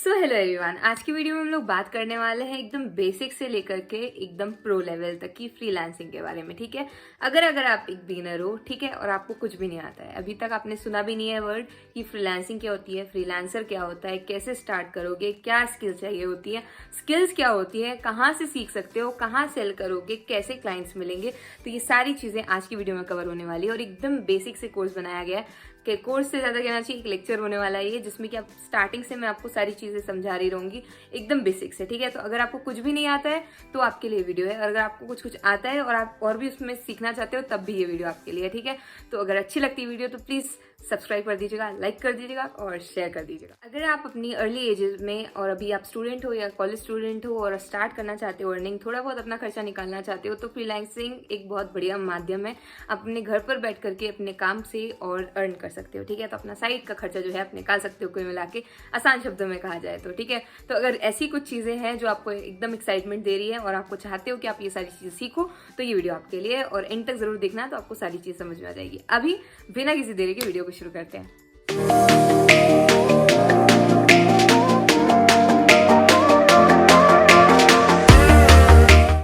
Hello everyone, आज की video में हम लोग बात करने वाले हैं एकदम बेसिक से लेकर के एकदम प्रो लेवल तक की फ्रीलांसिंग के बारे में। ठीक है, अगर आप एक बिगिनर हो, ठीक है, और आपको कुछ भी नहीं आता है, अभी तक आपने सुना भी नहीं है वर्ड कि फ्रीलांसिंग क्या होती है, फ्रीलांसर क्या होता है, कैसे स्टार्ट करोगे, क्या स्किल चाहिए होती है, स्किल्स क्या होती है, कहाँ से सीख सकते हो, कहाँ सेल करोगे, कैसे क्लाइंट्स मिलेंगे, तो ये सारी चीजें आज की वीडियो में कवर होने वाली है। और एकदम बेसिक से कोर्स बनाया गया है कि कोर्स से ज्यादा कहना चाहिए एक लेक्चर होने वाला है ये, जिसमें कि आप स्टार्टिंग से मैं आपको सारी चीजें समझा रही रहूंगी एकदम बेसिक से। ठीक है, तो अगर आपको कुछ भी नहीं आता है तो आपके लिए वीडियो है, और अगर आपको कुछ कुछ आता है और आप और भी उसमें सीखना चाहते हो तब भी ये वीडियो आपके लिए है। ठीक है, तो अगर अच्छी लगती है वीडियो तो प्लीज सब्सक्राइब कर दीजिएगा, लाइक कर दीजिएगा और शेयर कर दीजिएगा। अगर आप अपनी अर्ली एजेस में और अभी आप स्टूडेंट हो या कॉलेज स्टूडेंट हो और स्टार्ट करना चाहते हो, अर्निंग थोड़ा बहुत अपना खर्चा निकालना चाहते हो, तो फ्रीलांसिंग एक बहुत बढ़िया माध्यम है। अपने घर पर बैठ करके अपने काम से और अर्न कर सकते हो। ठीक है, तो अपना साइड का खर्चा जो है आप निकाल सकते हो, कोई मिला के आसान शब्दों में कहा जाए तो। ठीक है, तो अगर ऐसी कुछ चीजें हैं जो आपको एकदम एक्साइटमेंट दे रही है और आपको चाहते हो कि आप ये सारी चीजें सीखो, तो ये वीडियो आपके लिए, और एंड तक जरूर देखना, तो आपको सारी चीज समझ में आ जाएगी। अभी बिना किसी देरी के वीडियो को शुरू करते हैं।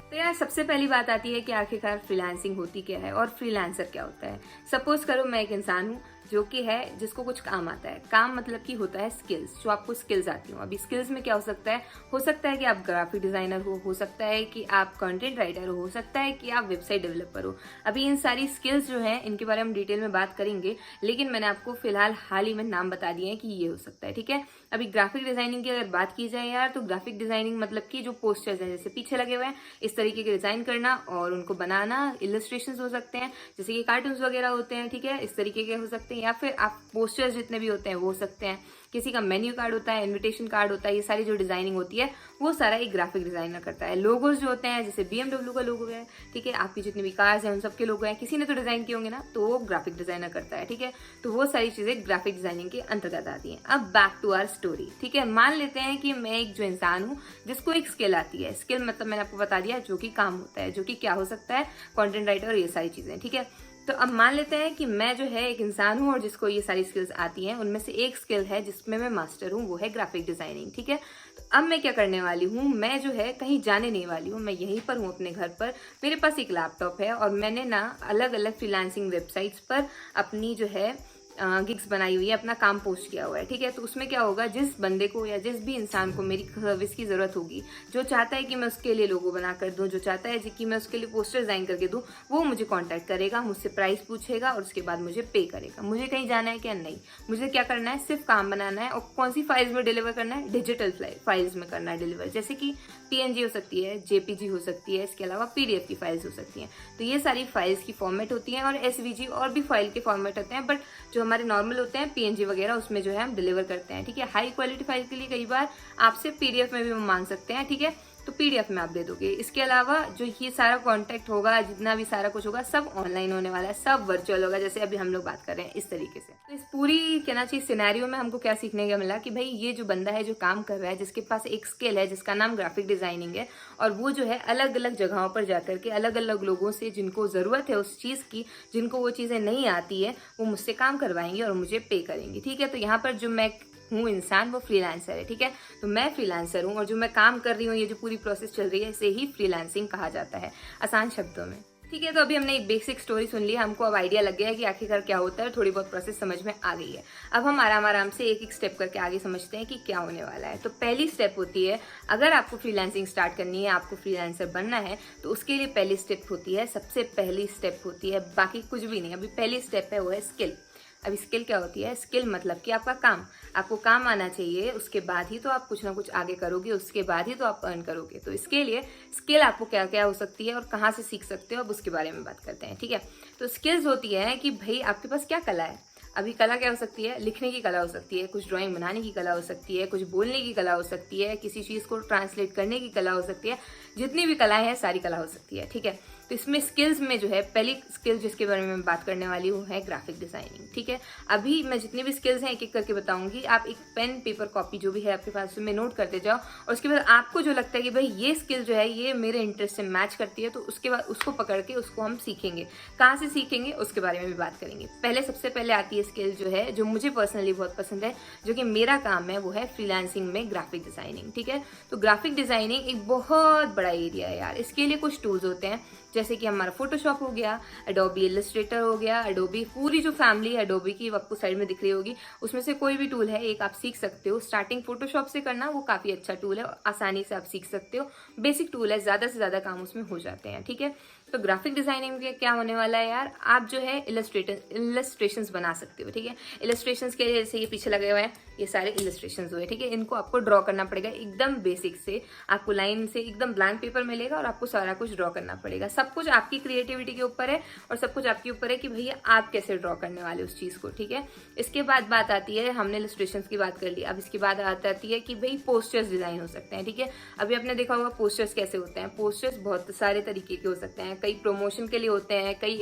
तो यार, सबसे पहली बात आती है कि आखिरकार फ्रीलांसिंग होती क्या है और फ्रीलांसर क्या होता है। सपोज करो मैं एक इंसान हूँ जो कि है जिसको कुछ काम आता है। काम मतलब कि होता है स्किल्स, जो आपको स्किल्स आती हो। अभी स्किल्स में क्या हो सकता है कि आप ग्राफिक डिजाइनर हो सकता है कि आप कंटेंट राइटर हो सकता है कि आप वेबसाइट डेवलपर हो। अभी इन सारी स्किल्स जो हैं इनके बारे में हम डिटेल में बात करेंगे, लेकिन मैंने आपको फिलहाल हाल ही में नाम बता दिए हैं कि ये हो सकता है। ठीक है, अभी ग्राफिक डिजाइनिंग की अगर बात की जाए यार, तो ग्राफिक डिजाइनिंग मतलब कि जो पोस्टर्स हैं जैसे पीछे लगे हुए हैं इस तरीके के डिजाइन करना और उनको बनाना, इलस्ट्रेशंस हो सकते हैं जैसे कि कार्टून्स वगैरह होते हैं। ठीक है, इस तरीके के हो सकते हैं, या फिर आप पोस्टर्स जितने भी होते हैं वो हो सकते हैं। किसी का मेन्यू कार्ड होता है, इनविटेशन कार्ड होता है, ये सारी जो डिजाइनिंग होती है वो सारा एक ग्राफिक डिजाइनर करता है। लोगोज जो होते हैं जैसे BMW का लोगो है, ठीक है, आपकी जितनी भी कार्स हैं उन सबके लोगो हैं, किसी ने तो डिजाइन किए होंगे ना, तो वो ग्राफिक डिजाइनर करता है। ठीक है, तो वो सारी चीजें ग्राफिक डिजाइनिंग के अंतर्गत आती हैं। अब बैक टू आवर स्टोरी। ठीक है, मान लेते हैं कि मैं एक जो इंसान हूँ जिसको एक स्किल आती है। स्किल मतलब मैंने आपको बता दिया जो कि काम होता है, जो कि क्या हो सकता है, कंटेंट राइटर और ये सारी चीजें। ठीक है, तो अब मान लेते हैं कि मैं जो है एक इंसान हूं और जिसको ये सारी स्किल्स आती हैं। उनमें से एक स्किल है जिसमें मैं मास्टर हूं, वो है ग्राफिक डिजाइनिंग। ठीक है, तो अब मैं क्या करने वाली हूँ, मैं जो है कहीं जाने नहीं वाली हूँ, मैं यहीं पर हूँ अपने घर पर। मेरे पास एक लैपटॉप है और मैंने ना अलग अलग फ्रीलांसिंग वेबसाइट्स पर अपनी जो है गिग्स बनाई हुई है, अपना काम पोस्ट किया हुआ है। ठीक है, तो उसमें क्या होगा, जिस बंदे को या जिस भी इंसान को मेरी सर्विस की जरूरत होगी, जो चाहता है कि मैं उसके लिए लोगो बना कर दूं, जो चाहता है कि मैं उसके लिए पोस्टर डिजाइन करके दूं, वो मुझे कांटेक्ट करेगा, मुझसे प्राइस पूछेगा और उसके बाद मुझे पे करेगा। मुझे कहीं जाना है क्या? नहीं, मुझे क्या करना है, सिर्फ काम बनाना है। और कौन सी फाइल्स में डिलीवर करना है? डिजिटल फाइल्स में करना है डिलीवर, जैसे कि PNG हो सकती है, JPG हो सकती है, इसके अलावा PDF की फाइल्स हो सकती हैं। तो ये सारी फाइल्स की फॉर्मेट होती हैं, और SVG और भी फाइल के फॉर्मेट होते हैं, बट जो हमारे नॉर्मल होते हैं PNG वगैरह, उसमें जो है हम डिलीवर करते हैं। ठीक है, हाई क्वालिटी फाइल के लिए कई बार आपसे PDF में भी हम मांग सकते हैं। ठीक है, तो PDF में आप दे दोगे। इसके अलावा जो ये सारा कॉन्टेक्ट होगा, जितना भी सारा कुछ होगा, सब ऑनलाइन होने वाला है, सब वर्चुअल होगा, जैसे अभी हम लोग बात कर रहे हैं इस तरीके से। तो इस पूरी कहना चाहिए सिनेरियो में हमको क्या सीखने का मिला कि भाई ये जो बंदा है जो काम कर रहा है, जिसके पास एक स्किल है जिसका नाम ग्राफिक डिजाइनिंग है, और वो जो है अलग अलग जगहों पर जाकर के अलग अलग लोगों से जिनको जरूरत है उस चीज की, जिनको वो चीजें नहीं आती है, वो मुझसे काम करवाएंगे और मुझे पे करेंगे। ठीक है, तो यहाँ पर जो मैं हूँ इंसान, वो फ्रीलांसर है। ठीक है, तो मैं फ्रीलांसर हूँ और जो मैं काम कर रही हूँ, ये जो पूरी प्रोसेस चल रही है, इसे ही फ्रीलांसिंग कहा जाता है आसान शब्दों में। ठीक है, तो अभी हमने एक बेसिक स्टोरी सुन ली, हमको अब आइडिया लग गया है कि आखिरकार क्या होता है, थोड़ी बहुत प्रोसेस समझ में आ गई है। अब हम आराम आराम से एक एक स्टेप करके आगे समझते हैं कि क्या होने वाला है। तो पहली स्टेप होती है, अगर आपको फ्रीलांसिंग स्टार्ट करनी है, आपको फ्रीलांसर बनना है, तो उसके लिए पहली स्टेप होती है, सबसे पहली स्टेप होती है, बाकी कुछ भी नहीं, अभी पहली स्टेप है वो है स्किल। अभी स्किल क्या होती है? स्किल मतलब कि आपका काम, आपको काम आना चाहिए, उसके बाद ही तो आप कुछ ना कुछ आगे करोगे, उसके बाद ही तो आप अर्न करोगे। तो इसके लिए स्किल आपको क्या क्या हो सकती है और कहाँ से सीख सकते हो, अब उसके बारे में बात करते हैं। ठीक है, तो स्किल्स होती है कि भाई आपके पास क्या कला है। अभी कला क्या हो सकती है? लिखने की कला हो सकती है, कुछ ड्राइंग बनाने की कला हो सकती है, कुछ बोलने की कला हो सकती है, किसी चीज को ट्रांसलेट करने की कला हो सकती है, जितनी भी कलाएं हैं सारी कला हो सकती है। ठीक है, तो इसमें स्किल्स में जो है पहली स्किल जिसके बारे में मैं बात करने वाली हूँ है ग्राफिक डिजाइनिंग। ठीक है, अभी मैं जितनी भी स्किल्स हैं एक एक करके बताऊंगी। आप एक पेन पेपर कॉपी जो भी है आपके पास उसमें नोट करते जाओ, और उसके बाद आपको जो लगता है कि भाई ये स्किल जो है ये मेरे इंटरेस्ट से मैच करती है, तो उसके बाद उसको पकड़ के उसको हम सीखेंगे। कहाँ से सीखेंगे उसके बारे में भी बात करेंगे। सबसे पहले आती है स्किल जो है, जो मुझे पर्सनली बहुत पसंद है, जो कि मेरा काम है, वो है फ्रीलांसिंग में ग्राफिक डिजाइनिंग। ठीक है, तो ग्राफिक डिजाइनिंग एक बहुत बड़ा एरिया है यार। इसके लिए कुछ टूल्स होते हैं, जैसे कि हमारा फोटोशॉप हो गया, एडोबी इलस्ट्रेटर हो गया, एडोबी पूरी जो फैमिली है एडोबी की आपको साइड में दिख रही होगी, उसमें से कोई भी टूल है एक आप सीख सकते हो। स्टार्टिंग फोटोशॉप से करना, वो काफी अच्छा टूल है, आसानी से आप सीख सकते हो। बेसिक टूल है, ज्यादा से ज्यादा काम उसमें हो जाते हैं। ठीक है, तो ग्राफिक डिजाइनिंग में क्या होने वाला है यार, आप जो है इलस्ट्रेशंस बना सकते हो। ठीक है, इलस्ट्रेशंस के जैसे ये पीछे लगे हुए हैं, ये सारे इलस्ट्रेशंस हुए। ठीक है, इनको आपको ड्रॉ करना पड़ेगा एकदम बेसिक से। आपको लाइन से एकदम ब्लैंक पेपर मिलेगा और आपको सारा कुछ ड्रॉ करना पड़ेगा। सब कुछ आपकी क्रिएटिविटी के ऊपर है और सब कुछ आपके ऊपर है कि भैया आप कैसे ड्रॉ करने वाले उस चीज को। ठीक है, इसके बाद बात आती है, हमने इलस्ट्रेशंस की बात कर ली, अब इसके बाद आती है कि भाई पोस्टर्स डिजाइन हो सकते हैं। ठीक है, अभी आपने देखा होगा पोस्टर्स कैसे होते हैं। पोस्टर्स बहुत सारे तरीके के हो सकते हैं, कई प्रमोशन के लिए होते हैं, कई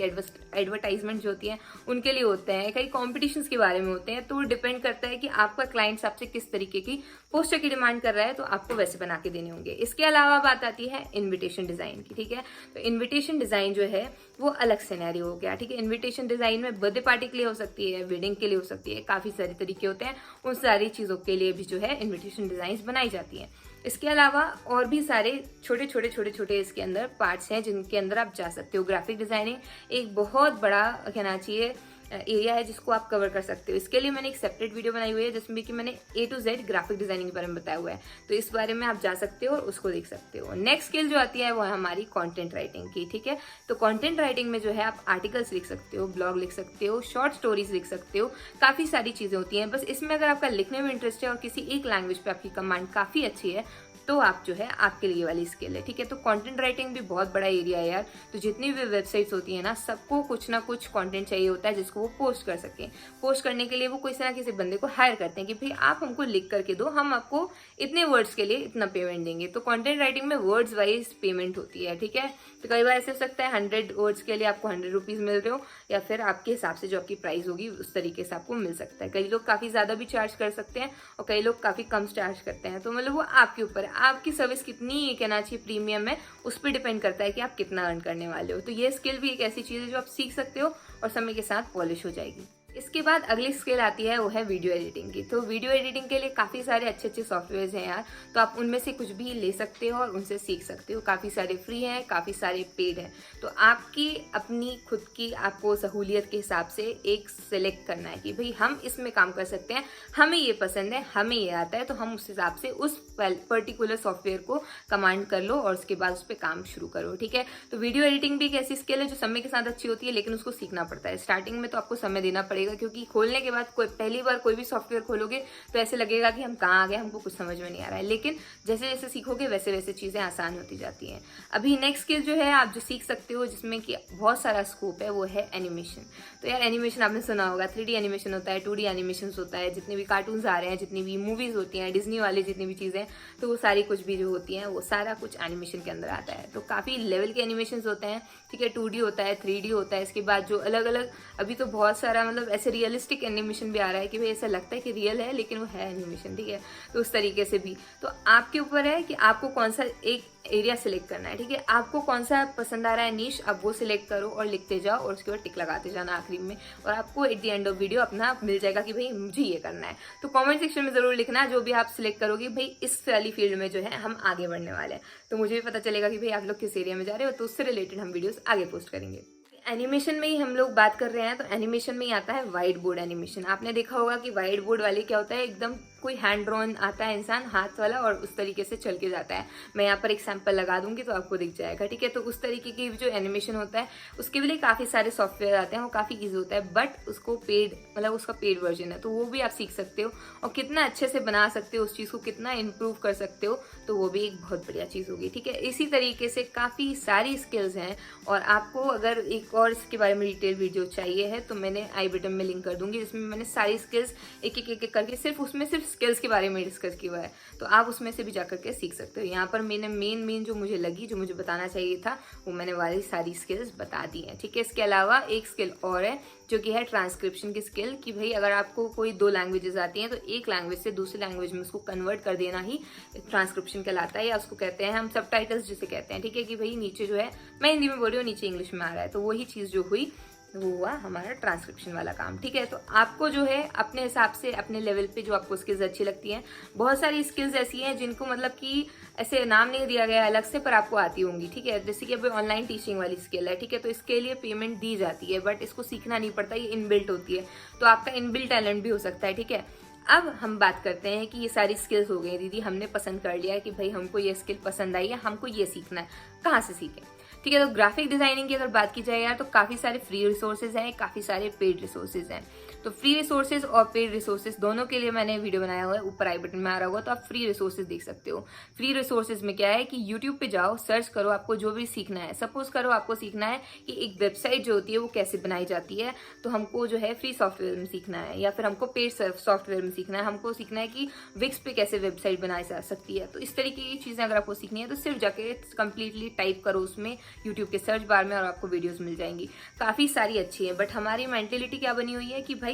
एडवर्टाइजमेंट जो होती है उनके लिए होते हैं, कई कॉम्पिटिशन्स के बारे में होते हैं। तो डिपेंड करता है कि आपका क्लाइंट आपसे किस तरीके की पोस्टर की डिमांड कर रहा है, तो आपको वैसे बना के देने होंगे। इसके अलावा बात आती है इन्विटेशन डिजाइन की। ठीक है, तो इन्विटेशन डिजाइन जो है वो अलग सिनेरियो हो गया। ठीक है, इन्विटेशन डिजाइन में बर्थडे पार्टी के लिए हो सकती है, वेडिंग के लिए हो सकती है, काफी सारे तरीके होते हैं। उन सारी चीजों के लिए भी जो है इन्विटेशन डिजाइन बनाई जाती है। इसके अलावा और भी सारे छोटे छोटे इसके अंदर पार्ट्स हैं जिनके अंदर आप जा सकते हो। ग्राफिक डिजाइनिंग एक बहुत बड़ा कहना चाहिए एरिया है जिसको आप कवर कर सकते हो। इसके लिए मैंने एक सेपरेट वीडियो बनाई हुई है जिसमें कि मैंने A to Z graphic designing के बारे में बताया हुआ है, तो इस बारे में आप जा सकते हो और उसको देख सकते हो। नेक्स्ट स्किल जो आती है वो है हमारी कंटेंट राइटिंग की। ठीक है, तो कंटेंट राइटिंग में जो है आप आर्टिकल्स लिख सकते हो, ब्लॉग लिख सकते हो, शॉर्ट स्टोरीज लिख सकते हो, काफी सारी चीजें होती हैं। बस इसमें अगर आपका लिखने में इंटरेस्ट है और किसी एक लैंग्वेज पे आपकी कमांड काफी अच्छी है तो आप जो है आपके लिए वाली स्किल है। ठीक है, तो कंटेंट राइटिंग भी बहुत बड़ा एरिया है यार। तो जितनी भी वेबसाइट्स होती है ना, सबको कुछ ना कुछ कंटेंट चाहिए होता है जिसको वो पोस्ट कर सकें। पोस्ट करने के लिए वो किसी ना किसी बंदे को हायर करते हैं कि भाई आप हमको लिख करके दो, हम आपको इतने वर्ड्स के लिए इतना पेमेंट देंगे। तो कंटेंट राइटिंग में वर्ड्स वाइज पेमेंट होती है। ठीक है, तो कई बार ऐसे हो सकता है 100 वर्ड्स के लिए आपको 100 रुपीज मिल रहे हो, या फिर आपके हिसाब से जो आपकी प्राइस होगी उस तरीके से आपको मिल सकता है। कई लोग काफी ज्यादा भी चार्ज कर सकते हैं और कई लोग काफी कम चार्ज करते हैं। तो मतलब वो आपके ऊपर है, आपकी सर्विस कितनी कहना चाहिए प्रीमियम है, उस पर डिपेंड करता है कि आप कितना अर्न करने वाले हो। तो ये स्किल भी एक ऐसी चीज है जो आप सीख सकते हो और समय के साथ पॉलिश हो जाएगी। इसके बाद अगली स्किल आती है वो है वीडियो एडिटिंग की। तो वीडियो एडिटिंग के लिए काफ़ी सारे अच्छे सॉफ्टवेयर हैं यार, तो आप उनमें से कुछ भी ले सकते हो और उनसे सीख सकते हो। काफ़ी सारे फ्री हैं, काफ़ी सारे पेड हैं, तो आपकी अपनी खुद की आपको सहूलियत के हिसाब से एक सिलेक्ट करना है कि भाई हम इसमें काम कर सकते हैं, हमें ये पसंद है, हमें ये आता है, तो हम उस हिसाब से उस पर्टिकुलर सॉफ्टवेयर को कमांड कर लो और उसके बाद उस पर काम शुरू करो। ठीक है, तो वीडियो एडिटिंग भी एक ऐसी स्किल है जो समय के साथ अच्छी होती है, लेकिन उसको सीखना पड़ता है। स्टार्टिंग में तो आपको समय देना पड़ेगा, क्योंकि खोलने के बाद पहली बार कोई भी सॉफ्टवेयर खोलोगे तो ऐसे लगेगा कि हम कहाँ आ गए, हमको कुछ समझ में नहीं आ रहा है। लेकिन जैसे जैसे सीखोगे वैसे वैसे चीजें आसान होती जाती हैं। अभी नेक्स्ट स्किल जो है आप जो सीख सकते हो जिसमें कि बहुत सारा स्कोप है वो है एनिमेशन। तो यार एनिमेशन आपने सुना होगा, 3D एनिमेशन होता है, 2D एनिमेशन होता है, जितने भी कार्टून्स आ रहे हैं, जितनी भी मूवीज होती हैं, डिज्नी वाले जितनी भी चीजें, तो वो सारी कुछ भी जो होती हैं वो सारा कुछ एनिमेशन के अंदर आता है। तो काफी लेवल के एनिमेशन होते हैं। ठीक है, 2D होता है, 3D होता है, इसके बाद जो अलग अलग अभी तो बहुत सारा मतलब ऐसे रियलिस्टिक एनिमेशन भी आ रहा है कि भाई ऐसा लगता है कि रियल है लेकिन वो है एनिमेशन। ठीक है, तो उस तरीके से भी तो आपके ऊपर है कि आपको कौन सा एक एरिया सिलेक्ट करना है। ठीक है, आपको कौन सा पसंद आ रहा है नीश, आप वो सिलेक्ट करो और लिखते जाओ और उसके बाद टिक लगाते जाना आखिरी में, और आपको at the end of video अपना मिल जाएगा कि भाई मुझे ये करना है। तो कमेंट सेक्शन में जरूर लिखना जो भी आप सिलेक्ट करोगे, भाई इस वाली फील्ड में जो है हम आगे बढ़ने वाले हैं, तो मुझे भी पता चलेगा कि भाई आप लोग किस एरिया में जा रहे हो, तो उससे रिलेटेड हम वीडियोस आगे पोस्ट करेंगे। एनिमेशन में ही हम लोग बात कर रहे हैं, तो एनिमेशन में ही आता है व्हाइट बोर्ड एनिमेशन। आपने देखा होगा कि व्हाइट बोर्ड वाले क्या होता है, एकदम कोई हैंड ड्रॉन आता है इंसान हाथ वाला और उस तरीके से चल के जाता है। मैं यहाँ पर एक सैंपल लगा दूंगी तो आपको दिख जाएगा। ठीक है, तो उस तरीके की जो एनिमेशन होता है उसके लिए काफी सारे सॉफ्टवेयर आते हैं, वो काफी ईजी होता है, बट उसको पेड मतलब उसका पेड वर्जन है, तो वो भी आप सीख सकते हो और कितना अच्छे से बना सकते हो उस चीज को, कितना इंप्रूव कर सकते हो, तो वो भी एक बहुत बढ़िया चीज होगी। ठीक है, इसी तरीके से काफी सारी स्किल्स हैं, और आपको अगर एक और इसके बारे में डिटेल वीडियो चाहिए है तो मैंने आई बटन में लिंक कर दूंगी, जिसमें मैंने सारी स्किल्स एक एक करके सिर्फ उसमें सिर्फ स्किल्स के बारे में डिस्कस किया हुआ है, तो आप उसमें से भी जाकर के सीख सकते हो। यहाँ पर मैंने मेन जो मुझे लगी, जो मुझे बताना चाहिए था, वो मैंने वाली सारी स्किल्स बता दी हैं, ठीक है। इसके अलावा एक स्किल और है जो कि है ट्रांसक्रिप्शन की स्किल, कि भाई अगर आपको कोई 2 लैंग्वेजेस आती हैं तो एक लैंग्वेज से दूसरी लैंग्वेज में उसको कन्वर्ट कर देना ही ट्रांसक्रिप्शन कहलाता है, या उसको कहते हैं हम सबटाइटल्स जिसे कहते हैं, ठीक है। कि भाई नीचे जो है, मैं हिंदी में बोल रही हूँ, नीचे इंग्लिश में आ रहा है, तो वही चीज़ जो हुई वो हुआ हमारा ट्रांसक्रिप्शन वाला काम, ठीक है। तो आपको जो है अपने हिसाब से, अपने लेवल पे जो आपको स्किल्स अच्छी लगती हैं, बहुत सारी स्किल्स ऐसी हैं जिनको मतलब कि ऐसे नाम नहीं दिया गया अलग से, पर आपको आती होंगी, ठीक है। जैसे कि अभी ऑनलाइन टीचिंग वाली स्किल है, ठीक है, तो इसके लिए पेमेंट दी जाती है, बट इसको सीखना नहीं पड़ता, ये इनबिल्ट होती है, तो आपका इनबिल्ट टैलेंट भी हो सकता है, ठीक है। अब हम बात करते हैं कि ये सारी स्किल्स हो गई दीदी, हमने पसंद कर लिया है कि भाई हमको ये स्किल पसंद आई है, हमको ये सीखना है, कहाँ से सीखें, ठीक है। तो ग्राफिक डिजाइनिंग की अगर बात की जाए यार, तो काफ़ी सारे फ्री रिसोर्सेज हैं, काफ़ी सारे पेड रिसोर्सेज हैं। तो फ्री रिसोर्सेज और पेड रिसोर्सेज दोनों के लिए मैंने वीडियो बनाया हुआ है, ऊपर आई बटन में आ रहा होगा, तो आप फ्री रिसोर्सेज देख सकते हो। फ्री रिसोर्सेज में क्या है कि यूट्यूब पे जाओ, सर्च करो, आपको जो भी सीखना है, सपोज करो आपको सीखना है कि एक वेबसाइट जो होती है वो कैसे बनाई जाती है, तो हमको जो है फ्री सॉफ्टवेयर में सीखना है, या फिर हमको पेड सॉफ्टवेयर में सीखना है, हमको सीखना है कि विक्स पे कैसे वेबसाइट बनाई जा सकती है। तो इस तरीके की चीज़ें अगर आपको सीखनी है तो सिर्फ जाके कंप्लीटली टाइप करो उसमें यूट्यूब के सर्च बार में, और आपको वीडियोस मिल जाएंगी, काफ़ी सारी अच्छी है। बट हमारी मेंटेलिटी क्या बनी हुई है कि भाई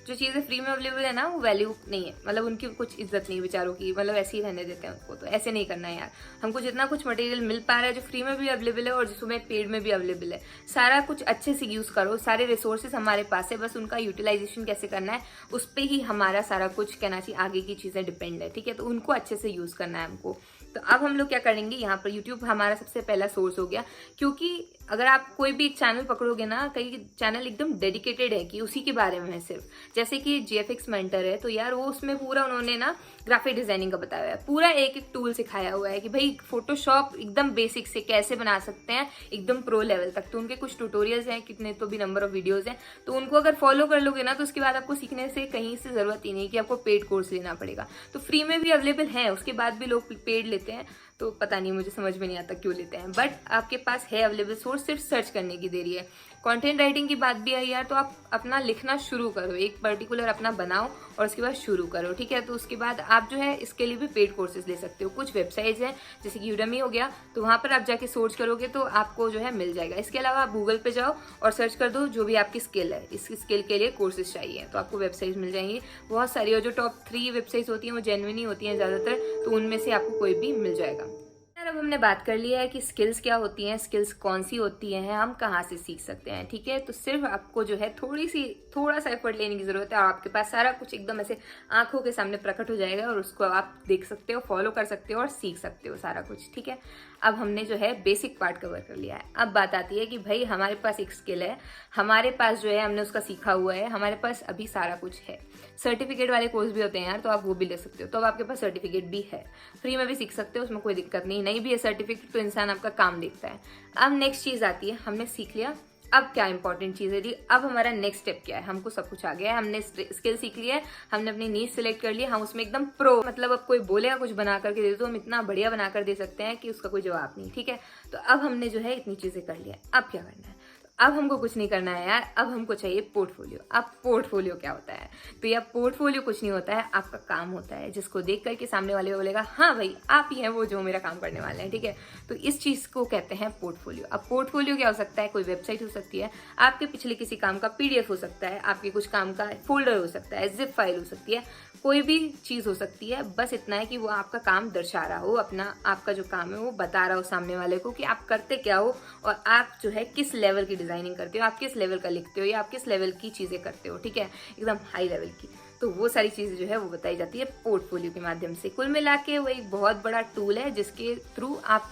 जो चीज़ें फ्री में अवेलेबल है ना, वो वैल्यू नहीं है, मतलब उनकी कुछ इज्जत नहीं बेचारों की, मतलब ऐसे ही रहने देते हैं उनको। तो ऐसे नहीं करना है यार, हमको जितना कुछ मटेरियल मिल पा रहा है जो फ्री में भी अवेलेबल है और जिसमें पेड में भी अवेलेबल है, सारा कुछ अच्छे से यूज़ करो। सारे रिसोर्सेज हमारे पास है, बस उनका यूटिलाइजेशन कैसे करना है उस पर ही हमारा सारा कुछ कहना चाहिए, आगे की चीज़ें डिपेंड है, ठीक है। तो उनको अच्छे से यूज़ करना है हमको। तो अब हम लोग क्या करेंगे, यहाँ पर यूट्यूब हमारा सबसे पहला सोर्स हो गया, क्योंकि अगर आप कोई भी एक चैनल पकड़ोगे ना, कई चैनल एकदम डेडिकेटेड है कि उसी के बारे में है सिर्फ, जैसे कि GFX मेंटर है, तो यार वो उसमें पूरा उन्होंने ना ग्राफिक डिजाइनिंग का बताया हुआ है, पूरा एक एक टूल सिखाया हुआ है कि भाई फोटोशॉप एकदम बेसिक से कैसे बना सकते हैं एकदम प्रो लेवल तक। तो उनके कुछ ट्यूटोरियल्स हैं, कितने तो भी नंबर ऑफ वीडियोस हैं, तो उनको अगर फॉलो कर लोगे ना, तो उसके बाद आपको सीखने से कहीं से जरूरत ही नहीं कि आपको पेड कोर्स लेना पड़ेगा। तो फ्री में भी अवेलेबल है, उसके बाद भी लोग पेड लेते हैं, तो पता नहीं, मुझे समझ में नहीं आता क्यों लेते हैं, बट आपके पास है अवेलेबल सोर्स, सिर्फ सर्च करने की देरी है। कंटेंट राइटिंग की बात भी है यार, तो आप अपना लिखना शुरू करो, एक पर्टिकुलर अपना बनाओ और उसके बाद शुरू करो, ठीक है। तो उसके बाद आप जो है इसके लिए भी पेड कोर्सेज ले सकते हो। कुछ वेबसाइट्स हैं जैसे कि यूडेमी हो गया, तो वहाँ पर आप जाके सर्च करोगे तो आपको जो है मिल जाएगा। इसके अलावा आप गूगल पे जाओ और सर्च कर दो जो भी आपकी स्किल है, इस स्किल के लिए कोर्सेज चाहिए, तो आपको वेबसाइट मिल जाएंगी बहुत सारी, और जो टॉप 3 वेबसाइट्स होती हैं वो जेन्युइन ही होती हैं ज़्यादातर, तो उनमें से आपको कोई भी मिल जाएगा। अब हमने बात कर लिया है कि स्किल्स क्या होती हैं, स्किल्स कौन सी होती हैं, हम कहाँ से सीख सकते हैं, ठीक है। तो सिर्फ आपको जो है थोड़ा सा एफर्ट लेने की जरूरत है, और आपके पास सारा कुछ एकदम ऐसे आंखों के सामने प्रकट हो जाएगा, और उसको आप देख सकते हो, फॉलो कर सकते हो और सीख सकते हो सारा कुछ, ठीक है। अब हमने जो है बेसिक पार्ट कवर कर लिया है। अब बात आती है कि भाई हमारे पास एक स्किल है, हमारे पास जो है हमने उसका सीखा हुआ है, हमारे पास अभी सारा कुछ है। सर्टिफिकेट वाले कोर्स भी होते हैं यार, तो आप वो भी ले सकते हो, तो अब आपके पास सर्टिफिकेट भी है, फ्री में भी सीख सकते हो, उसमें कोई दिक्कत नहीं भी है सर्टिफिकेट, तो इंसान आपका काम देखता है। अब नेक्स्ट चीज़ आती है, हमने सीख लिया, अब क्या इंपॉर्टेंट चीज़ है जी, अब हमारा नेक्स्ट स्टेप क्या है, हमको सब कुछ आ गया है, हमने स्किल सीख लिया है, हमने अपनी नीड सिलेक्ट कर लिया, हम उसमें एकदम प्रो, मतलब अब कोई बोलेगा कुछ बना करके दे दो, हम इतना बढ़िया बना कर दे सकते हैं कि उसका कोई जवाब नहीं, ठीक है। तो अब हमने जो है इतनी चीज़ें कर लिया, अब क्या करना है, अब हमको कुछ नहीं करना है यार, अब हमको चाहिए पोर्टफोलियो। अब पोर्टफोलियो क्या होता है, तो यह पोर्टफोलियो कुछ नहीं होता है, आपका काम होता है, जिसको देख करके सामने वाले बोलेगा हाँ भाई आप ही हैं वो जो मेरा काम करने वाले हैं, ठीक है। तो इस चीज़ को कहते हैं पोर्टफोलियो। अब पोर्टफोलियो क्या हो सकता है, कोई वेबसाइट हो सकती है, आपके पिछले किसी काम का PDF हो सकता है, आपके कुछ काम का फोल्डर हो सकता है, जिप फाइल हो सकती है, कोई भी चीज़ हो सकती है, बस इतना है कि वो आपका काम दर्शा रहा हो, अपना आपका जो काम है वो बता रहा हो सामने वाले को कि आप करते क्या हो, और आप जो है किस लेवल की डिजाइनिंग करते हो, आप किस लेवल का लिखते हो, या आप किस लेवल की चीज़ें करते हो, ठीक है, एकदम हाई लेवल की। तो वो सारी चीज़ें जो है वो बताई जाती है पोर्टफोलियो के माध्यम से। कुल मिला के वो एक बहुत बड़ा टूल है जिसके थ्रू आप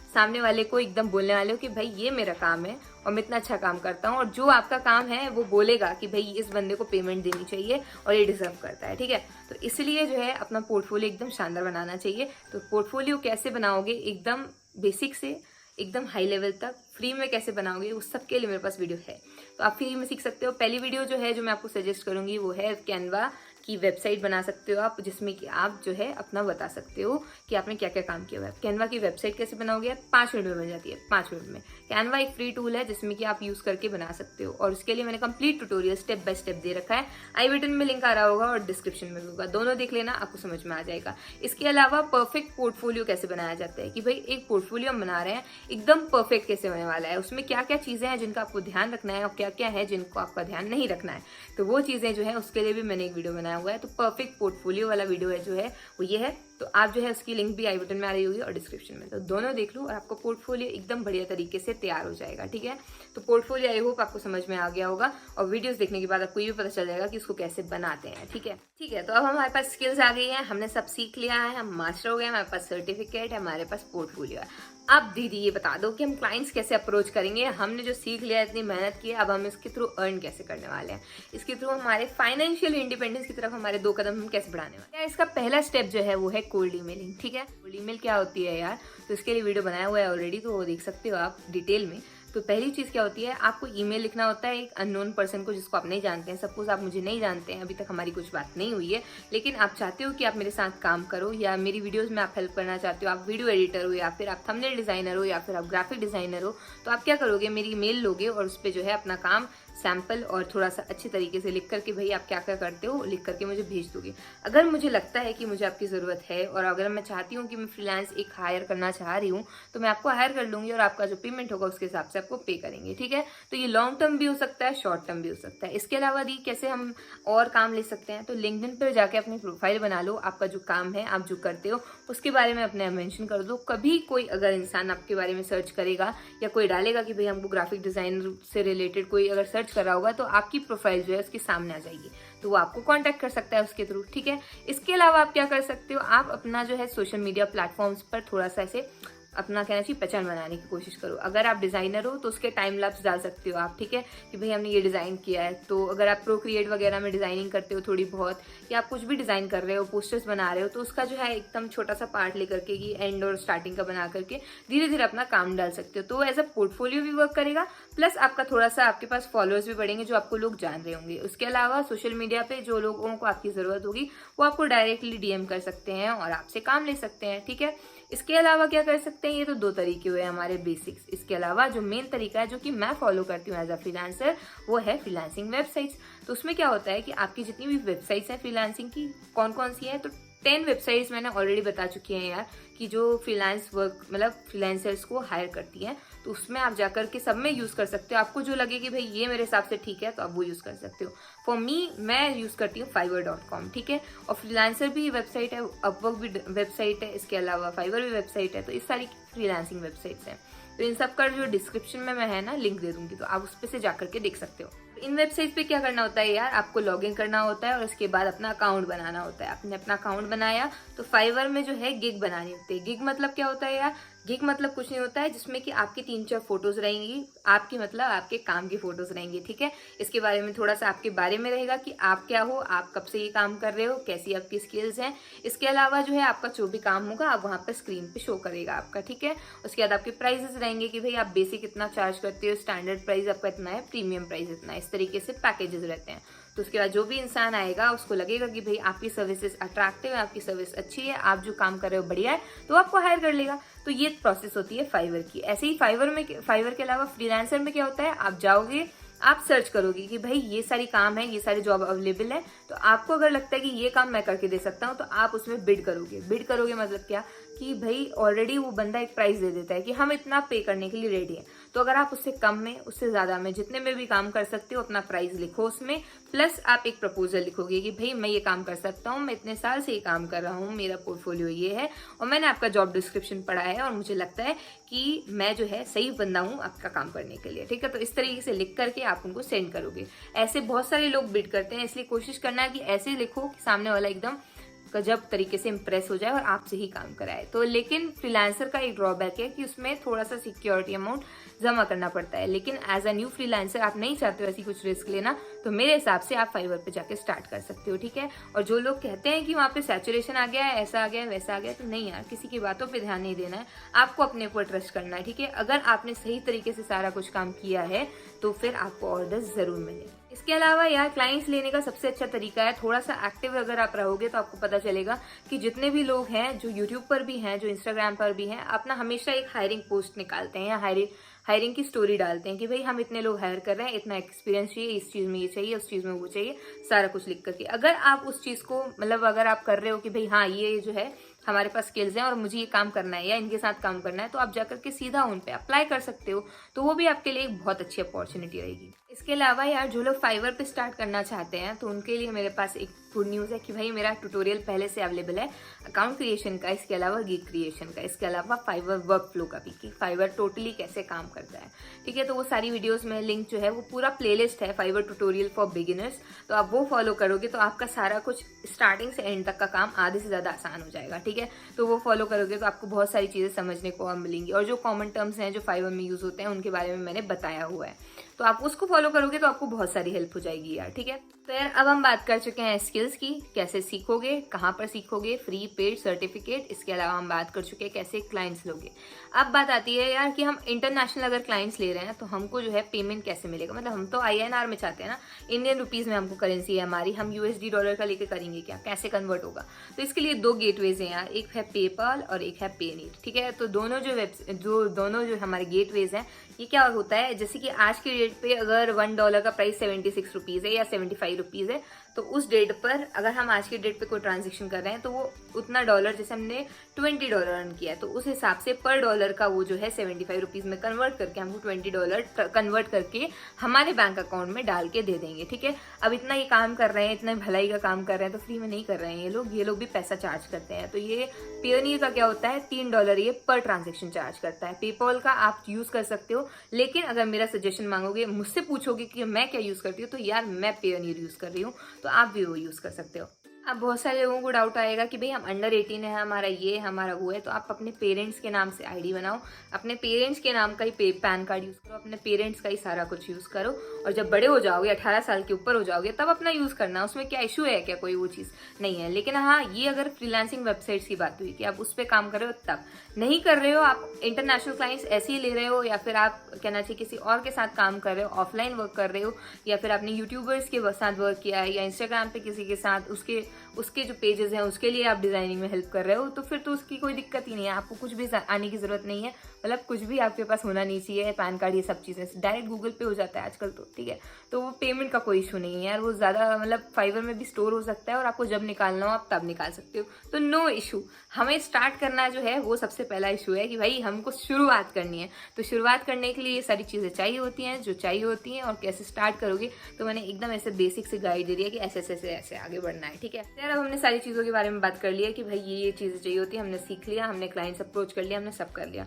सामने वाले को एकदम बोलने वाले हो कि भाई ये मेरा काम है और मैं इतना अच्छा काम करता हूँ, और जो आपका काम है वो बोलेगा कि भाई इस बंदे को पेमेंट देनी चाहिए और ये डिजर्व करता है, ठीक है। तो इसलिए जो है अपना पोर्टफोलियो एकदम शानदार बनाना चाहिए। तो पोर्टफोलियो कैसे बनाओगे, एकदम बेसिक से एकदम हाई लेवल तक फ्री में कैसे बनाओगे, उस सब के लिए मेरे पास वीडियो है, तो आप फ्री में सीख सकते हो। पहली वीडियो जो है जो मैं आपको सजेस्ट करूंगी वो है कैनवा की वेबसाइट बना सकते हो आप, जिसमें कि आप जो है अपना बता सकते हो कि आपने क्या क्या काम किया हुआ है। कैनवा की वेबसाइट कैसे बनाओगे? 5 मिनट में बन जाती है, 5 मिनट में। कैनवा एक फ्री टूल है जिसमें कि आप यूज करके बना सकते हो, और उसके लिए मैंने complete tutorial step by step दे रखा है। आई बटन में लिंक आ रहा होगा और डिस्क्रिप्शन में भी होगा, दोनों देख लेना, आपको समझ में आ जाएगा। इसके अलावा परफेक्ट पोर्टफोलियो कैसे बनाया जाता है, कि भाई एक पोर्टफोलियो हम बना रहे हैं, एकदम परफेक्ट कैसे होने वाला है, उसमें क्या क्या चीजें हैं जिनका आपको ध्यान रखना है और क्या क्या है जिनको आपका ध्यान नहीं रखना है। तो वो चीजें जो है उसके लिए भी मैंने एक वीडियो बनाया हुआ है। तो परफेक्ट पोर्टफोलियो वाला वीडियो है जो है वो ये है। तो आप जो है उसकी लिंक भी आई बटन में आ रही होगी और डिस्क्रिप्शन में, तो दोनों देख लो और आपको पोर्टफोलियो एकदम बढ़िया तरीके से तैयार हो जाएगा। ठीक है, तो पोर्टफोलियो आई होप आपको समझ में आ गया होगा, और वीडियोस देखने के बाद आपको ये भी पता चल जाएगा कि उसको कैसे बनाते हैं। ठीक है, तो अब हमारे पास स्किल्स आ गई है, हमने सब सीख लिया है, हम मास्टर हो गए, हमारे पास सर्टिफिकेट है, हमारे पास पोर्टफोलियो है। अब दीदी ये बता दो कि हम क्लाइंट्स कैसे अप्रोच करेंगे। हमने जो सीख लिया, इतनी मेहनत की है, अब हम इसके थ्रू अर्न कैसे करने वाले हैं, इसके थ्रू हमारे फाइनेंशियल इंडिपेंडेंस की तरफ हमारे 2 कदम हम कैसे बढ़ाने वाले हैं। इसका पहला स्टेप जो है वो है कोल्ड ईमेलिंग। ठीक है, कोल्ड ईमेल क्या होती है यार, तो इसके लिए वीडियो बनाया हुआ है ऑलरेडी, तो वो देख सकते हो आप डिटेल में। तो पहली चीज क्या होती है, आपको ईमेल लिखना होता है एक अननोन पर्सन को, जिसको आप नहीं जानते हैं। सपोज आप मुझे नहीं जानते हैं, अभी तक हमारी कुछ बात नहीं हुई है, लेकिन आप चाहते हो कि आप मेरे साथ काम करो, या मेरी वीडियोस में आप हेल्प करना चाहते हो, आप वीडियो एडिटर हो, या फिर आप थंबनेल डिजाइनर हो, या फिर आप ग्राफिक डिजाइनर हो, तो आप क्या करोगे, मेरी मेल लोगे और उस पर जो है अपना काम सैंपल और थोड़ा सा अच्छे तरीके से लिख करके, भाई आप क्या क्या करते हो लिख करके मुझे भेज दोगे। अगर मुझे लगता है कि मुझे आपकी ज़रूरत है, और अगर मैं चाहती हूँ कि मैं फ्रीलांस एक हायर करना चाह रही हूँ, तो मैं आपको हायर कर लूँगी, और आपका जो पेमेंट होगा उसके हिसाब से आपको पे करेंगे। ठीक है, तो ये लॉन्ग टर्म भी हो सकता है, शॉर्ट टर्म भी हो सकता है। इसके अलावा दी कैसे हम और काम ले सकते हैं, तो लिंक्डइन पर जाके अपनी प्रोफाइल बना लो, आपका जो काम है, आप जो करते हो उसके बारे में अपने मेंशन कर दो। कभी कोई अगर इंसान आपके बारे में सर्च करेगा या कोई डालेगा कि भाई हमको ग्राफिक डिजाइनर से रिलेटेड कोई अगर सर्च कर रहा होगा, तो आपकी प्रोफाइल जो है उसके सामने आ जाएगी, तो वो आपको कांटेक्ट कर सकता है उसके थ्रू। ठीक है, इसके अलावा आप क्या कर सकते हो, आप अपना जो है सोशल मीडिया प्लेटफॉर्म्स पर थोड़ा सा ऐसे अपना कहना चाहिए पहचान बनाने की कोशिश करो। अगर आप डिजाइनर हो तो उसके टाइम लैप्स डाल सकते हो आप। ठीक है, कि भाई हमने ये डिजाइन किया है। तो अगर आप प्रोक्रिएट वगैरह में डिजाइनिंग करते हो थोड़ी बहुत, या आप कुछ भी डिजाइन कर रहे हो, पोस्टर्स बना रहे हो, तो उसका जो है एकदम छोटा सा पार्ट लेकर के कि एंड और स्टार्टिंग का बना करके धीरे धीरे अपना काम डाल सकते हो। तो एज अ पोर्टफोलियो भी वर्क करेगा, प्लस आपका थोड़ा सा आपके पास फॉलोअर्स भी बढ़ेंगे जो आपको लोग जान रहे होंगे। उसके अलावा सोशल मीडिया पे जो लोगों को आपकी जरूरत होगी वो आपको डायरेक्टली डीएम कर सकते हैं और आपसे काम ले सकते हैं। ठीक है, इसके अलावा क्या कर सकते हैं, ये तो 2 तरीके हुए हमारे बेसिक्स। इसके अलावा जो मेन तरीका है जो कि मैं फॉलो करती हूँ एज अ फ्रीलांसर, वो है फ्रीलांसिंग वेबसाइट्स। तो उसमें क्या होता है कि आपकी जितनी भी वेबसाइट्स हैं फ्रीलांसिंग की, कौन कौन सी है, तो 10 वेबसाइट्स मैंने ऑलरेडी बता चुकी हैं यार, कि जो फ्रीलांस वर्क मतलब फ्रीलांसर्स को हायर करती हैं। तो उसमें आप जाकर के सब में यूज कर सकते हो, आपको जो लगे कि भाई ये मेरे हिसाब से ठीक है, तो आप वो यूज कर सकते हो। फॉर मी, मैं यूज करती हूँ fiverr.com। ठीक है, और फ्रीलांसर भी वेबसाइट है, अपवर्क भी वेबसाइट है, इसके अलावा फाइवर भी वेबसाइट है। तो इस सारी फ्रीलांसिंग वेबसाइट्स हैं, तो इन सब का जो डिस्क्रिप्शन में मैं है ना लिंक दे दूंगी, तो आप उस पर से जाकर के देख सकते हो। इन वेबसाइट पे क्या करना होता है यार, आपको लॉग इन करना होता है और उसके बाद अपना अकाउंट बनाना होता है। आपने अपना अकाउंट बनाया तो फाइवर में जो है गिग बनानी होती है। गिग मतलब क्या होता है यार, गिग मतलब कुछ नहीं होता है, जिसमें कि आपकी 3-4 फोटोज रहेंगी, आपकी मतलब आपके काम की फोटोज रहेंगी। ठीक है, इसके बारे में थोड़ा सा आपके बारे में रहेगा कि आप क्या हो, आप कब से ये काम कर रहे हो, कैसी आपकी स्किल्स हैं। इसके अलावा जो है आपका जो भी काम होगा आप वहाँ पर स्क्रीन पे शो करेगा आपका। ठीक है, उसके बाद आपके प्राइसेस रहेंगे कि भाई आप बेसिक इतना चार्ज करते हो, स्टैंडर्ड प्राइस आपका इतना है, प्रीमियम प्राइस इतना है, इस तरीके से पैकेजेस रहते हैं। तो उसके बाद जो भी इंसान आएगा उसको लगेगा कि भाई आपकी सर्विसेज अट्रैक्टिव है, आपकी सर्विस अच्छी है, आप जो काम कर रहे हो बढ़िया है, तो आपको हायर कर लेगा। तो ये प्रोसेस होती है फाइवर की। ऐसे ही फाइवर के अलावा फ्रीलांसर में क्या होता है, आप जाओगे, आप सर्च करोगे कि भाई ये सारी काम है, ये सारे जॉब अवेलेबल है, तो आपको अगर लगता है कि ये काम मैं करके दे सकता हूँ, तो आप उसमें बिड करोगे मतलब क्या, कि भाई ऑलरेडी वो बंदा एक प्राइस दे देता है कि हम इतना पे करने के लिए रेडी हैं। तो अगर आप उससे कम में, उससे ज्यादा में, जितने में भी काम कर सकते हो, अपना प्राइस लिखो उसमें, प्लस आप एक प्रपोजल लिखोगे कि भाई मैं ये काम कर सकता हूँ, मैं इतने साल से ये काम कर रहा हूँ, मेरा पोर्टफोलियो ये है, और मैंने आपका जॉब डिस्क्रिप्शन पढ़ा है और मुझे लगता है कि मैं जो है सही बंदा हूँ आपका काम करने के लिए। ठीक है, तो इस तरीके से लिख करके आप उनको सेंड करोगे। ऐसे बहुत सारे लोग बिड करते हैं, इसलिए कोशिश करना है कि ऐसे लिखो कि सामने वाला एकदम गजब तरीके से इंप्रेस हो जाए और आपसे ही काम कराए। तो लेकिन फ्रीलांसर का एक ड्रॉबैक है कि उसमें थोड़ा सा सिक्योरिटी अमाउंट जमा करना पड़ता है, लेकिन एज अ न्यू फ्रीलांसर आप नहीं चाहते हो ऐसी कुछ रिस्क लेना, तो मेरे हिसाब से आप फाइवर पे जाके स्टार्ट कर सकते हो। ठीक है, और जो लोग कहते हैं कि वहाँ पे सैचुरेशन आ गया है, ऐसा आ गया है, वैसा आ गया है, तो नहीं यार, किसी की बातों पे ध्यान नहीं देना है, आपको अपने ऊपर ट्रस्ट करना है। ठीक है, अगर आपने सही तरीके से सारा कुछ काम किया है तो फिर आपको ऑर्डर जरूर मिलेगा। इसके अलावा यार क्लाइंट्स लेने का सबसे अच्छा तरीका है, थोड़ा सा एक्टिव अगर आप रहोगे तो आपको पता चलेगा कि जितने भी लोग हैं जो यूट्यूब पर भी हैं, जो इंस्टाग्राम पर भी हैं, अपना हमेशा एक हायरिंग पोस्ट निकालते हैं या हायरिंग की स्टोरी डालते हैं कि भाई हम इतने लोग हायर कर रहे हैं, इतना एक्सपीरियंस चाहिए, इस चीज़ में ये चाहिए, उस चीज़ में वो चाहिए, सारा कुछ लिख करके। अगर आप उस चीज़ को मतलब अगर आप कर रहे हो कि भाई हाँ ये जो है हमारे पास स्किल्स हैं और मुझे ये काम करना है या इनके साथ काम करना है, तो आप जाकर के सीधा उन पे अप्लाई कर सकते हो, तो वो भी आपके लिए एक बहुत अच्छी अपॉर्चुनिटी रहेगी। इसके अलावा यार जो लोग फाइवर पे स्टार्ट करना चाहते हैं तो उनके लिए मेरे पास एक गुड न्यूज़ है कि भाई मेरा ट्यूटोरियल पहले से अवेलेबल है अकाउंट क्रिएशन का, इसके अलावा गिग क्रिएशन का, इसके अलावा फाइवर वर्क फ्लो का भी, कि फाइवर टोटली कैसे काम करता है। ठीक है, तो वो सारी वीडियोस में लिंक जो है वो पूरा प्लेलिस्ट है फाइवर ट्यूटोरियल फॉर बिगिनर्स, तो आप वो फॉलो करोगे तो आपका सारा कुछ स्टार्टिंग से एंड तक का काम आधे से ज़्यादा आसान हो जाएगा। ठीक है, तो वो फॉलो करोगे तो आपको बहुत सारी चीज़ें समझने को मिलेंगी, और जो कॉमन टर्म्स हैं जो फाइवर में यूज़ होते हैं उनके बारे में मैंने बताया हुआ है, तो आप उसको फॉलो करोगे तो आपको बहुत सारी हेल्प हो जाएगी यार। ठीक है, तो यार अब हम बात कर चुके हैं स्किल्स की, कैसे सीखोगे, कहाँ पर सीखोगे, फ्री पेड सर्टिफिकेट, इसके अलावा हम बात कर चुके हैं कैसे क्लाइंट्स लोगे। अब बात आती है यार कि हम इंटरनेशनल अगर क्लाइंट्स ले रहे हैं तो हमको जो है पेमेंट कैसे मिलेगा, मतलब हम तो INR में चाहते हैं ना, इंडियन रुपीज़ में हमको करेंसी है हमारी, हम USD डॉलर का लेकर करेंगे क्या, कैसे कन्वर्ट होगा। तो इसके लिए 2 गेटवेज हैं यार, एक है पेपाल और एक है पेनीट। ठीक है, तो दोनों जो हमारे गेटवेज हैं, ये क्या होता है, जैसे कि आज की डेट पे अगर $1 का प्राइस 76 रुपीज़ है या 75 रुपीज़ है, तो उस डेट पर अगर हम आज की डेट पे कोई ट्रांजेक्शन कर रहे हैं तो वो उतना डॉलर, जैसे हमने $20 अर्न किया है तो उस हिसाब से पर डॉलर का वो जो है 75 रुपीज़ में कन्वर्ट करके हमको $20 कन्वर्ट करके हमारे बैंक अकाउंट में डाल के दे देंगे। ठीक है, अब इतना ये काम कर रहे हैं, इतना भलाई का काम कर रहे हैं, तो फ्री में नहीं कर रहे हैं ये लोग भी पैसा चार्ज करते हैं। तो ये पेयोनियर का क्या होता है, $3 ये पर ट्रांजेक्शन चार्ज करता है। पेपॉल का आप यूज़ कर सकते हो, लेकिन अगर मेरा सजेशन मांगोगे, मुझसे पूछोगे कि मैं क्या यूज़ करती हूँ, तो यार मैं पेयोनियर यूज़ कर रही हूँ, तो आप भी वो यूज़ कर सकते हो। अब बहुत सारे लोगों को डाउट आएगा कि भाई हम अंडर 18 है, हमारा ये हमारा वो है, तो आप अपने पेरेंट्स के नाम से आईडी बनाओ, अपने पेरेंट्स के नाम का ही पैन कार्ड यूज़ करो, अपने पेरेंट्स का ही सारा कुछ यूज़ करो, और जब बड़े हो जाओगे 18 साल के ऊपर हो जाओगे तब अपना यूज़ करना, उसमें क्या इशू है, क्या कोई वो चीज़ नहीं है। लेकिन हाँ, ये अगर फ्रीलांसिंग वेबसाइट्स की बात हुई कि आप उस पर काम कर रहे हो, तब नहीं कर रहे हो, आप इंटरनेशनल क्लाइंट्स ऐसे ही ले रहे हो, या फिर आप कहना चाहिए किसी और के साथ काम कर रहे हो, ऑफलाइन वर्क कर रहे हो, या फिर आपने यूट्यूबर्स के साथ वर्क किया है या इंस्टाग्राम पे किसी के साथ उसके जो पेजेस हैं उसके लिए आप डिजाइनिंग में हेल्प कर रहे हो, तो फिर तो उसकी कोई दिक्कत ही नहीं है, आपको कुछ भी आने की जरूरत नहीं है, मतलब कुछ भी आपके पास होना नहीं चाहिए, पैन कार्ड ये सब चीज़ें डायरेक्ट गूगल पे हो जाता है आजकल तो। ठीक है, तो वो पेमेंट का कोई इशू नहीं है यार, वो ज़्यादा मतलब फाइवर में भी स्टोर हो सकता है और आपको जब निकालना हो आप तब निकाल सकते हो, तो नो इशू। हमें स्टार्ट करना जो है वो सबसे पहला इशू है कि भाई हमको शुरुआत करनी है, तो शुरुआत करने के लिए ये सारी चीज़ें चाहिए होती हैं जो चाहिए होती हैं, और कैसे स्टार्ट करोगे तो मैंने एकदम ऐसे बेसिक से गाइड दे दिया कि ऐसे आगे बढ़ना है। ठीक है यार, अब हमने सारी चीज़ों के बारे में बात कर लिया कि भाई ये चीज़ें चाहिए होती है, हमने सीख लिया, हमने क्लाइंट्स अप्रोच कर लिया, हमने सब कर लिया।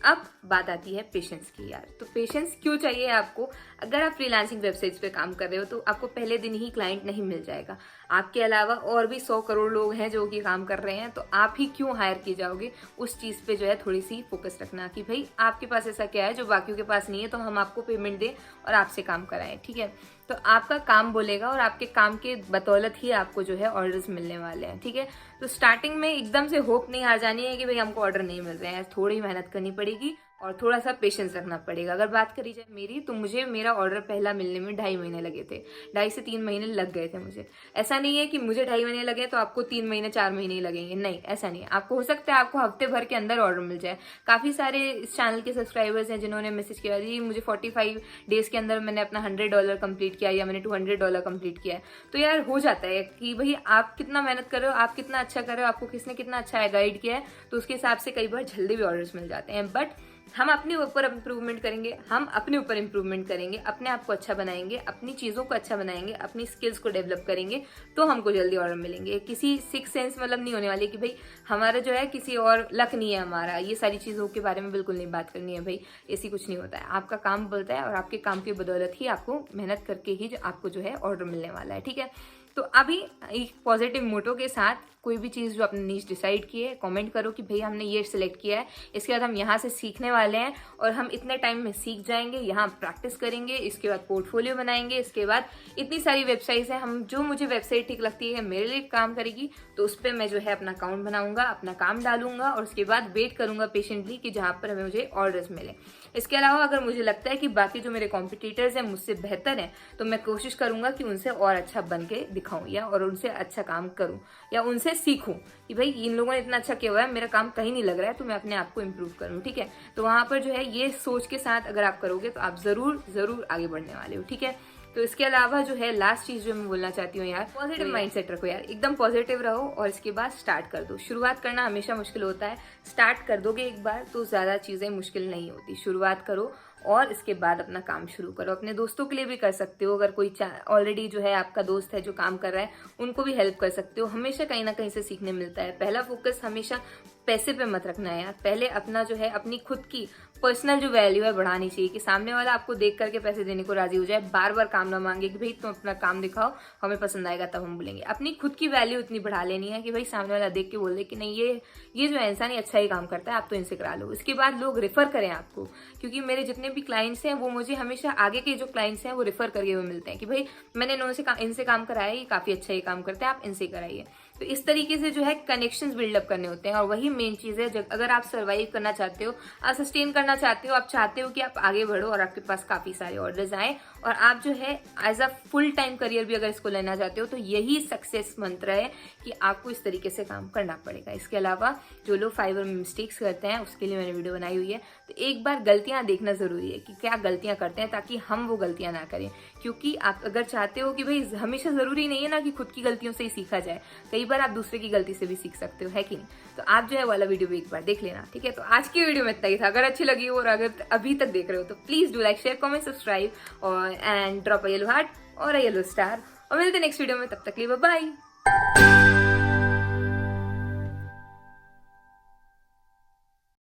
अब बात आती है पेशेंस की यार, तो पेशेंस क्यों चाहिए आपको, अगर आप फ्रीलांसिंग वेबसाइट्स पे काम कर रहे हो तो आपको पहले दिन ही क्लाइंट नहीं मिल जाएगा, आपके अलावा और भी 100 करोड़ लोग हैं जो कि काम कर रहे हैं, तो आप ही क्यों हायर किए जाओगे। उस चीज़ पे जो है थोड़ी सी फोकस रखना कि भाई आपके पास ऐसा क्या है जो बाकियों के पास नहीं है, तो हम आपको पेमेंट दें और आपसे काम कराएं। ठीक है, तो आपका काम बोलेगा और आपके काम के बदौलत ही आपको जो है ऑर्डर्स मिलने वाले हैं। ठीक है, तो स्टार्टिंग में एकदम से होप नहीं हार जानी है कि भाई हमको ऑर्डर नहीं मिल रहे हैं, थोड़ी मेहनत करनी पड़ेगी और थोड़ा सा पेशेंस रखना पड़ेगा। अगर बात करी जाए मेरी, तो मुझे मेरा ऑर्डर पहला मिलने में 2.5 महीने लगे थे, 2.5 से 3 महीने लग गए थे मुझे। ऐसा नहीं है कि मुझे 2.5 महीने लगे तो आपको 3 महीने 4 महीने ही लगेंगे, नहीं ऐसा नहीं है। आपको हो सकता है आपको हफ्ते भर के अंदर ऑर्डर मिल जाए। काफ़ी सारे इस चैनल के सब्सक्राइबर्स हैं जिन्होंने मैसेज किया जी मुझे 45 डेज के अंदर मैंने अपना $100 कंप्लीट किया या मैंने $200 कंप्लीट किया है। तो यार हो जाता है कि भाई आप कितना मेहनत कर रहे हो, आप कितना अच्छा कर रहे हो, आपको किसने कितना अच्छा गाइड किया है, तो उसके हिसाब से कई बार जल्दी भी ऑर्डर्स मिल जाते हैं। बट हम अपने ऊपर इम्प्रूवमेंट करेंगे, अपने आप को अच्छा बनाएंगे, अपनी चीज़ों को अच्छा बनाएंगे, अपनी स्किल्स को डेवलप करेंगे, तो हमको जल्दी ऑर्डर मिलेंगे। किसी सिक्स सेंस मतलब नहीं होने वाली कि भाई हमारा जो है किसी और लक नहीं है हमारा, ये सारी चीज़ों के बारे में बिल्कुल नहीं बात करनी है भाई, ऐसी कुछ नहीं होता है। आपका काम बोलता है और आपके काम की बदौलत ही आपको मेहनत करके ही आपको जो है ऑर्डर मिलने वाला है। ठीक है, तो अभी एक पॉजिटिव मोटो के साथ कोई भी चीज़ जो आपने नीच डिसाइड की है कमेंट करो कि भाई हमने ये सिलेक्ट किया है, इसके बाद हम यहाँ से सीखने वाले हैं और हम इतने टाइम में सीख जाएंगे, यहाँ प्रैक्टिस करेंगे, इसके बाद पोर्टफोलियो बनाएंगे, इसके बाद इतनी सारी वेबसाइट्स हैं, हम जो मुझे वेबसाइट ठीक लगती है मेरे लिए काम करेगी तो उस पर मैं जो है अपना अकाउंट बनाऊंगा, अपना काम डालूंगा और उसके बाद वेट करूंगा पेशेंटली कि जहाँ पर हमें मुझे ऑर्डर्स मिले। इसके अलावा अगर मुझे लगता है कि बाकी जो मेरे कॉम्पिटिटर्स हैं मुझसे बेहतर हैं तो मैं कोशिश करूंगा कि उनसे और अच्छा बन के दिखाऊं या और उनसे अच्छा काम करूं या उनसे सीखूं कि भाई इन लोगों ने इतना अच्छा किया हुआ है, मेरा काम कहीं नहीं लग रहा है तो मैं अपने आप को इम्प्रूव करूं। ठीक है, तो वहां पर जो है ये सोच के साथ अगर आप करोगे तो आप जरूर आगे बढ़ने वाले हो। ठीक है, तो इसके अलावा जो है लास्ट चीज जो मैं बोलना चाहती हूँ यार, पॉजिटिव माइंडसेट रखो यार, एकदम पॉजिटिव रहो और इसके बाद स्टार्ट कर दो। शुरुआत करना हमेशा मुश्किल होता है, स्टार्ट कर दोगे एक बार तो ज्यादा चीजें मुश्किल नहीं होती। शुरुआत करो और इसके बाद अपना काम शुरू करो। अपने दोस्तों के लिए भी कर सकते हो, अगर कोई ऑलरेडी जो है आपका दोस्त है जो काम कर रहा है उनको भी हेल्प कर सकते हो। हमेशा कहीं ना कहीं से सीखने मिलता है। पहला फोकस हमेशा पैसे पे मत रखना है यार, पहले अपना जो है अपनी खुद की पर्सनल जो वैल्यू है बढ़ानी चाहिए कि सामने वाला आपको देख करके पैसे देने को राजी हो जाए, बार बार काम ना मांगे कि भाई तुम अपना काम दिखाओ हमें पसंद आएगा तब हम बोलेंगे। अपनी खुद की वैल्यू इतनी बढ़ा लेनी है कि भाई सामने वाला देख के बोल दे कि नहीं ये जो है इंसान ही अच्छा ही काम करता है, आप तो इनसे करा लो। इसके बाद लोग रेफर करें आपको, क्योंकि मेरे जितने भी क्लाइंट्स हैं वो मुझे हमेशा आगे के जो क्लाइंट्स हैं वो रेफर करके हुए मिलते हैं कि भाई मैंने इनसे काम कराया, ये काफी अच्छा ये काम करते हैं, आप इनसे कराइए। तो इस तरीके से जो है कनेक्शंस बिल्डअप करने होते हैं और वही मेन चीज है। अगर आप सर्वाइव करना चाहते हो, आप सस्टेन करना चाहते हो, आप चाहते हो कि आप आगे बढ़ो और आपके पास काफी सारे ऑर्डर्स आए और आप जो है as a full time career भी अगर इसको लेना चाहते हो तो यही सक्सेस मंत्र है कि आपको इस तरीके से काम करना पड़ेगा। इसके अलावा जो लोग फाइवर में मिस्टेक्स करते हैं उसके लिए मैंने वीडियो बनाई हुई है, तो एक बार गलतियां देखना जरूरी है कि क्या गलतियां करते हैं ताकि हम वो गलतियां ना करें। क्योंकि आप अगर चाहते हो कि भाई हमेशा जरूरी नहीं है ना कि खुद की गलतियों से ही सीखा जाए, कई बार आप दूसरे की गलती से भी सीख सकते हो, है कि नहीं? तो आप जो है वाला वीडियो भी एक बार देख लेना। ठीक है, तो आज की वीडियो में इतना ही था। अगर अच्छी लगी हो और अगर अभी तक देख रहे हो तो please do like, share, comment, subscribe और and drop a yellow heart और अ येलो स्टार और मिलते हैं नेक्स्ट वीडियो में। तब तक के लिए बाय।